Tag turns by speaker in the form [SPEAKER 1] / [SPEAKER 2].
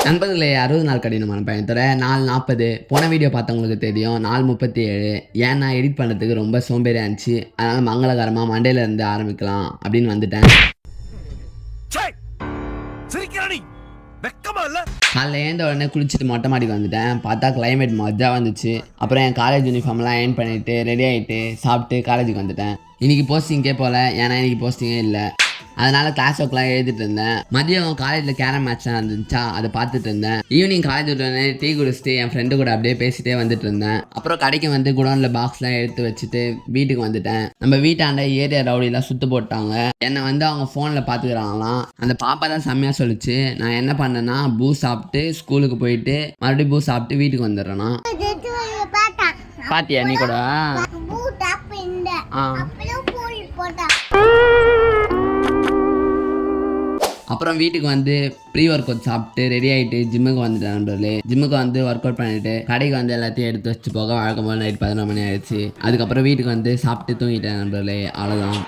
[SPEAKER 1] நண்பர்களே 60 நாள் கடினமான பயணத்தோட 4:40 போன வீடியோ பார்த்தவங்களுக்கு தெரியும். 4:37 ஏன்னா எடிட் பண்ணுறதுக்கு ரொம்ப சோம்பேறியாக இருந்துச்சு. அதனால் மங்களகரமாக மண்டேலேருந்து ஆரம்பிக்கலாம் அப்படின்னு வந்துட்டேன். காலைல ஏந்த உடனே குளிச்சுட்டு மொட்டை மாடிக்கு வந்துட்டேன். பார்த்தா கிளைமேட் மஜாக வந்துச்சு. அப்புறம் என் காலேஜ் யூனிஃபார்ம்லாம் அயர்ன் பண்ணிவிட்டு ரெடி ஆகிட்டு சாப்பிட்டு காலேஜுக்கு வந்துட்டேன். இன்றைக்கி போஸ்டிங்கே போகல, ஏன்னா இன்றைக்கி போஸ்டிங்கே இல்லை. அதனால் கிளாஸ் ஒர்க்லாம் எழுதிட்டு இருந்தேன். மதியம் காலேஜில் கேரம் மேட்ச்லாம் இருந்துச்சா, அதை பார்த்துட்டு இருந்தேன். ஈவினிங் காலேஜ் விட்டு டீ குடிச்சிட்டு என் ஃப்ரெண்டு கூட அப்படியே பேசிட்டே வந்துட்டு இருந்தேன். அப்புறம் கடைக்கு வந்து குடோனில் பாக்ஸ்லாம் எடுத்து வச்சுட்டு வீட்டுக்கு வந்துட்டேன். நம்ம வீட்டாண்ட ஏரியா ரவுடிலாம் சுற்று போட்டாங்க. என்னை வந்து அவங்க ஃபோனில் பார்த்துக்கிறாங்களாம். அந்த பாப்பா தான் செம்மையாக சொல்லிச்சு. நான் என்ன பண்ணேன்னா பூ சாப்பிட்டு ஸ்கூலுக்கு போயிட்டு மறுபடியும் பூ சாப்பிட்டு வீட்டுக்கு வந்துடுறேன்னா. பாத்தியா நீ கூட? அப்புறம் வீட்டுக்கு வந்து ப்ரீ ஒர்க் அவுட் சாப்பிட்டு ரெடி ஆகிட்டு ஜிம்முக்கு வந்துட்டேன் நண்பர்களே. ஜிம்முக்கு வந்து ஒர்க் அவுட் பண்ணிவிட்டு கடைக்கு வந்து எல்லாத்தையும் எடுத்து வச்சு போக வழக்கம் போல் நைட் 11 மணி ஆயிடுச்சு. அதுக்கப்புறம் வீட்டுக்கு வந்து சாப்பிட்டு தூங்கிட்டேன் நண்பர்களே. அவ்வளோதான்.